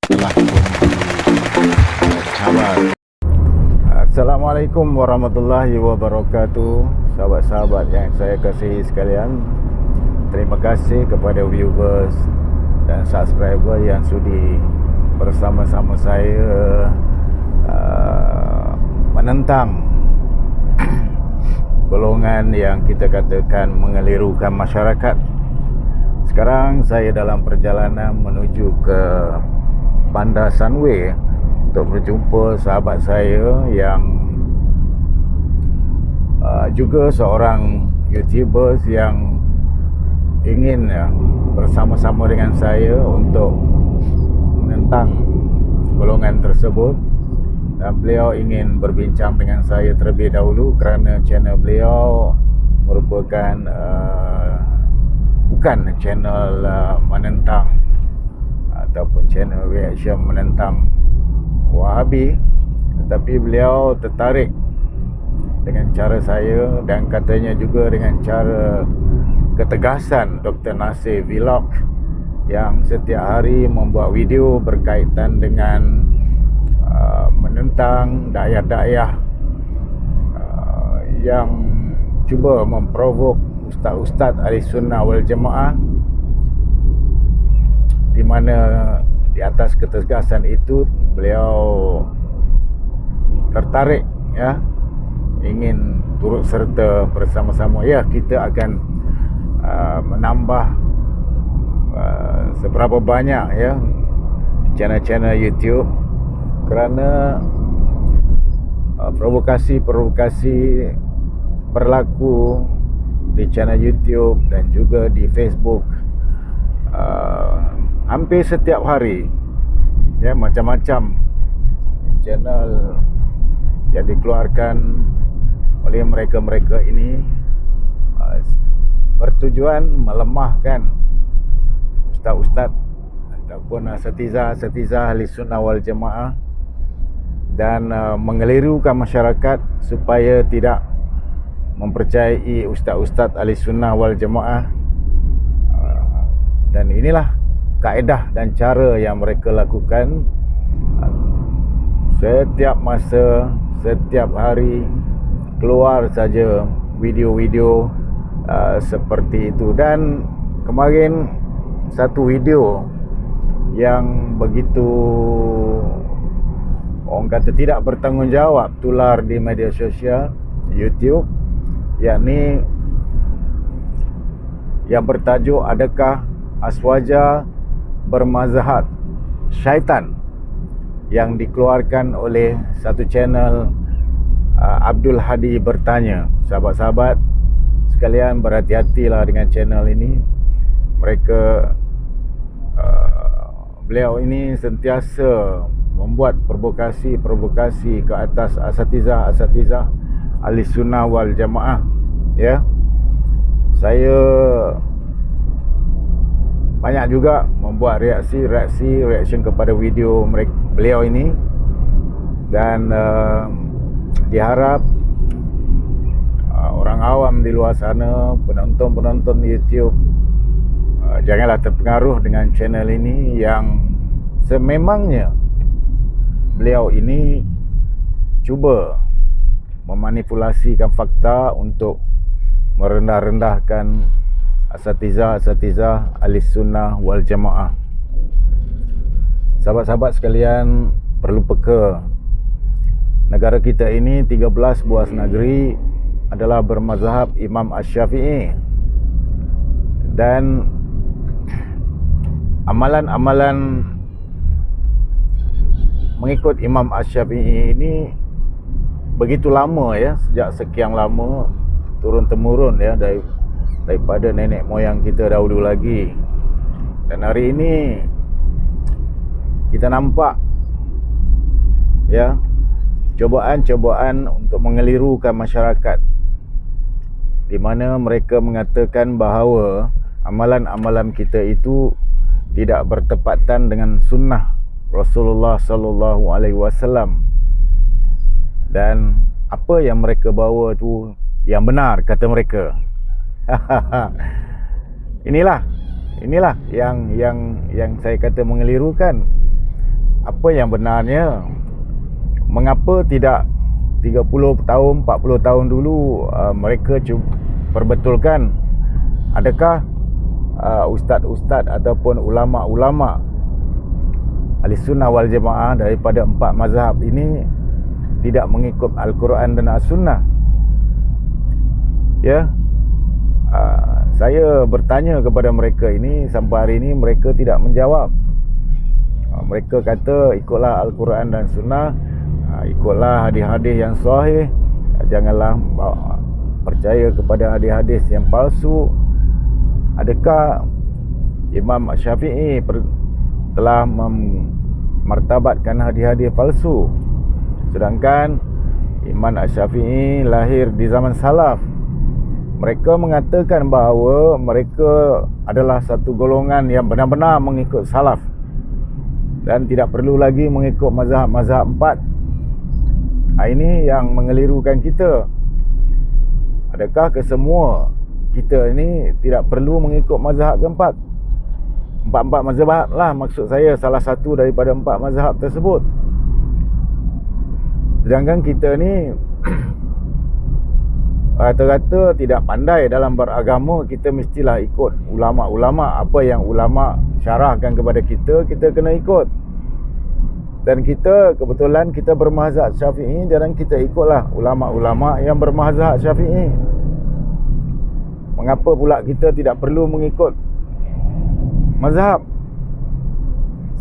telah pun dikawal. Assalamualaikum warahmatullahi wabarakatuh. Sahabat-sahabat yang saya kasihi sekalian, terima kasih kepada viewers dan subscriber yang sudi bersama-sama saya menentang golongan yang kita katakan mengelirukan masyarakat. Sekarang saya dalam perjalanan menuju ke Bandar Sunway untuk berjumpa sahabat saya yang juga seorang YouTuber yang ingin bersama-sama dengan saya untuk menentang golongan tersebut, dan beliau ingin berbincang dengan saya terlebih dahulu kerana channel beliau merupakan bukan channel menentang ataupun channel reaction menentang Wahabi, tetapi beliau tertarik dengan cara saya dan katanya juga dengan cara ketegasan Dr. Nasir Vlog yang setiap hari membuat video berkaitan dengan menentang dakwah-dakwah yang cuba memprovok ustaz-ustaz ahli sunnah wal jamaah, di mana di atas ketegasan itu beliau tertarik ingin turut serta bersama-sama. Kita akan menambah seberapa banyak channel-channel YouTube, kerana provokasi berlaku di channel YouTube dan juga di Facebook hampir setiap hari. Macam-macam channel yang dikeluarkan oleh mereka-mereka ini bertujuan melemahkan ustaz-ustaz ataupun asatizah ahli sunnah wal jamaah dan mengelirukan masyarakat supaya tidak mempercayai ustaz-ustaz ahli sunnah wal jamaah. Dan inilah kaedah dan cara yang mereka lakukan setiap masa, setiap hari keluar saja video-video seperti itu. Dan kemarin satu video yang begitu orang kata tidak bertanggungjawab tular di media sosial YouTube, yakni yang bertajuk "Adakah Aswaja Bermazhab Syaitan?", yang dikeluarkan oleh satu channel Abdul Hadi Bertanya. Sahabat-sahabat sekalian, berhati-hatilah dengan channel ini. Mereka beliau ini sentiasa membuat provokasi ke atas asatizah ahli sunnah wal jamaah. Saya banyak juga membuat reaction kepada video beliau ini, dan diharap orang awam di luar sana, penonton YouTube, janganlah terpengaruh dengan channel ini yang sememangnya beliau ini cuba memanipulasikan fakta untuk merendah-rendahkan asatizah ahli sunnah wal jamaah. Sahabat-sahabat sekalian, perlu peka, negara kita ini 13 buah negeri adalah bermazhab Imam Asy-Syafi'i, dan amalan-amalan mengikut Imam Asy-Syafi'i ini begitu lama, sejak sekian lama, turun-temurun daripada nenek moyang kita dahulu lagi. Dan hari ini kita nampak cobaan-cobaan untuk mengelirukan masyarakat, di mana mereka mengatakan bahawa amalan-amalan kita itu tidak bertepatan dengan sunnah Rasulullah sallallahu alaihi wasallam, dan apa yang mereka bawa tu yang benar, kata mereka. Inilah yang saya kata mengelirukan. apa yang benarnya, mengapa tidak 30 tahun, 40 tahun dulu mereka perbetulkan, adakah ustaz-ustaz ataupun ulama-ulama Ahlussunnah wal Jamaah daripada 4 mazhab ini tidak mengikut Al-Quran dan As-Sunnah? Ya, saya bertanya kepada mereka ini, sampai hari ini mereka tidak menjawab. Mereka kata ikutlah Al-Quran dan Sunnah, ikutlah hadis-hadis yang sahih, janganlah percaya kepada hadis-hadis yang palsu. Adakah Imam Syafi'i telah memartabatkan hadis-hadis palsu? Sedangkan Imam Syafi'i lahir di zaman salaf. Mereka mengatakan bahawa mereka adalah satu golongan yang benar-benar mengikut salaf dan tidak perlu lagi mengikut mazhab-mazhab 4. Ini yang mengelirukan kita. Adakah kesemua kita ini tidak perlu mengikut mazhab keempat? 4 mazhab lah, maksud saya salah satu daripada 4 mazhab tersebut. Sedangkan kita ni rata-rata tidak pandai dalam beragama. Kita mestilah ikut ulama-ulama. Apa yang ulama syarahkan kepada kita, kita kena ikut. Dan kita kebetulan kita bermazhab Syafi'i, dan kita ikutlah ulama-ulama yang bermazhab Syafi'i. Mengapa pula kita tidak perlu mengikut mazhab?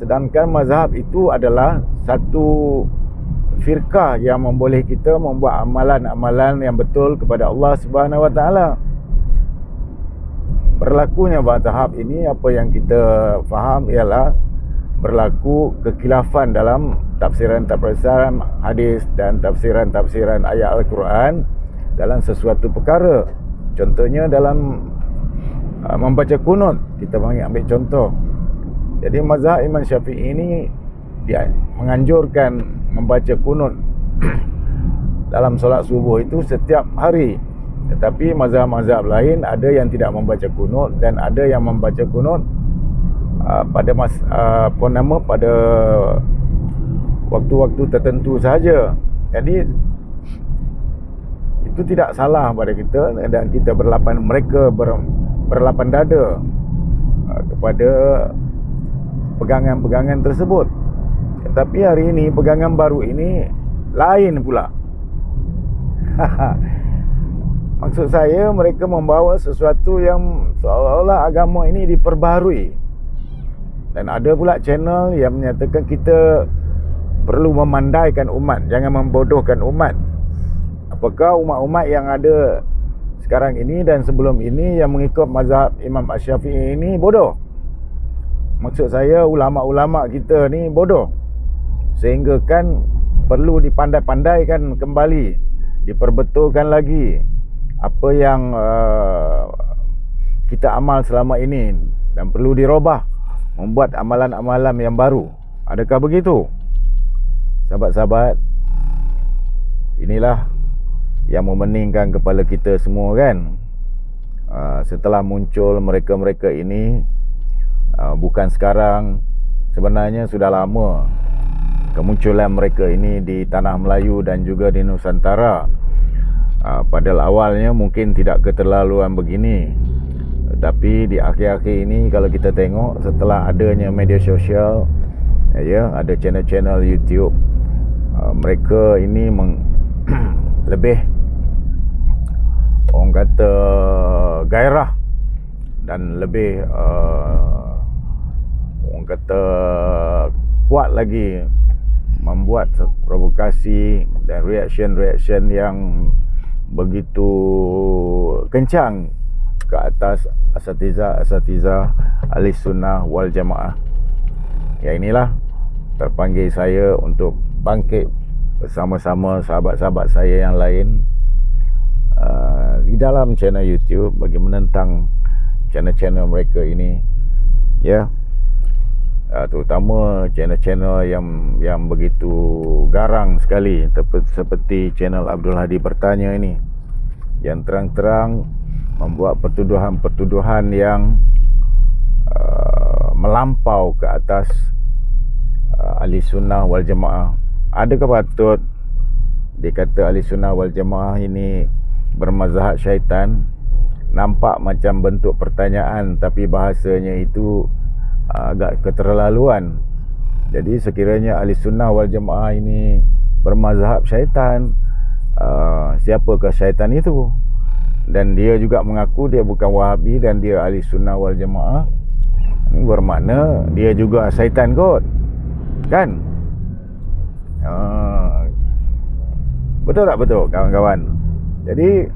Sedangkan mazhab itu adalah satu firqah yang memboleh kita membuat amalan-amalan yang betul kepada Allah Subhanahu Wa Taala. Berlakunya mazhab ini, apa yang kita faham ialah berlaku kekhilafan dalam tafsiran-tafsiran hadis dan tafsiran-tafsiran ayat Al-Quran dalam sesuatu perkara. Contohnya dalam membaca kunut, kita ambil contoh. Jadi mazhab Imam Syafi'i ini dia menganjurkan membaca kunut dalam solat subuh itu setiap hari. Tetapi mazhab-mazhab lain ada yang tidak membaca kunut, dan ada yang membaca kunut pada pada waktu-waktu tertentu saja. Jadi itu tidak salah pada kita, dan kita mereka berlapan dada kepada pegangan-pegangan tersebut. Tetapi hari ini pegangan baru ini lain pula. Maksud saya, mereka membawa sesuatu yang seolah-olah agama ini diperbaharui. Dan ada pula channel yang menyatakan kita perlu memandaikan umat, jangan membodohkan umat. Apakah umat-umat yang ada sekarang ini dan sebelum ini yang mengikut mazhab Imam Syafi'i ini bodoh? Maksud saya, ulama-ulama kita ni bodoh, sehingga kan perlu dipandai-pandaikan kembali, diperbetulkan lagi apa yang kita amal selama ini, dan perlu dirubah, membuat amalan-amalan yang baru. Adakah begitu? Sahabat-sahabat, inilah yang memeningkan kepala kita semua kan. Setelah muncul mereka-mereka ini, bukan sekarang, sebenarnya sudah lama kemunculan mereka ini di tanah Melayu dan juga di Nusantara. Padahal awalnya mungkin tidak keterlaluan begini, tapi di akhir-akhir ini kalau kita tengok, setelah adanya media sosial, ya, ada channel-channel YouTube, mereka ini lebih, orang kata, gairah dan lebih orang kata kuat lagi membuat provokasi dan reaction yang begitu kencang ke atas asatiza Ahlussunnah wal Jamaah. Ya, inilah terpanggil saya untuk bangkit bersama-sama sahabat-sahabat saya yang lain di dalam channel YouTube bagi menentang channel-channel mereka ini, ya. Terutama channel-channel yang begitu garang sekali, seperti channel Abdul Hadi Bertanya ini, yang terang-terang membuat pertuduhan-pertuduhan yang melampau ke atas ahli sunnah wal jamaah. Adakah patut dikata ahli sunnah wal jamaah ini bermazhab syaitan? Nampak macam bentuk pertanyaan, tapi bahasanya itu agak keterlaluan. Jadi sekiranya ahli sunnah wal jamaah ini bermazhab syaitan, siapakah syaitan itu? Dan dia juga mengaku dia bukan Wahabi dan dia ahli sunnah wal jamaah. Ini bermakna dia juga syaitan kot, kan? Betul tak betul kawan-kawan? Jadi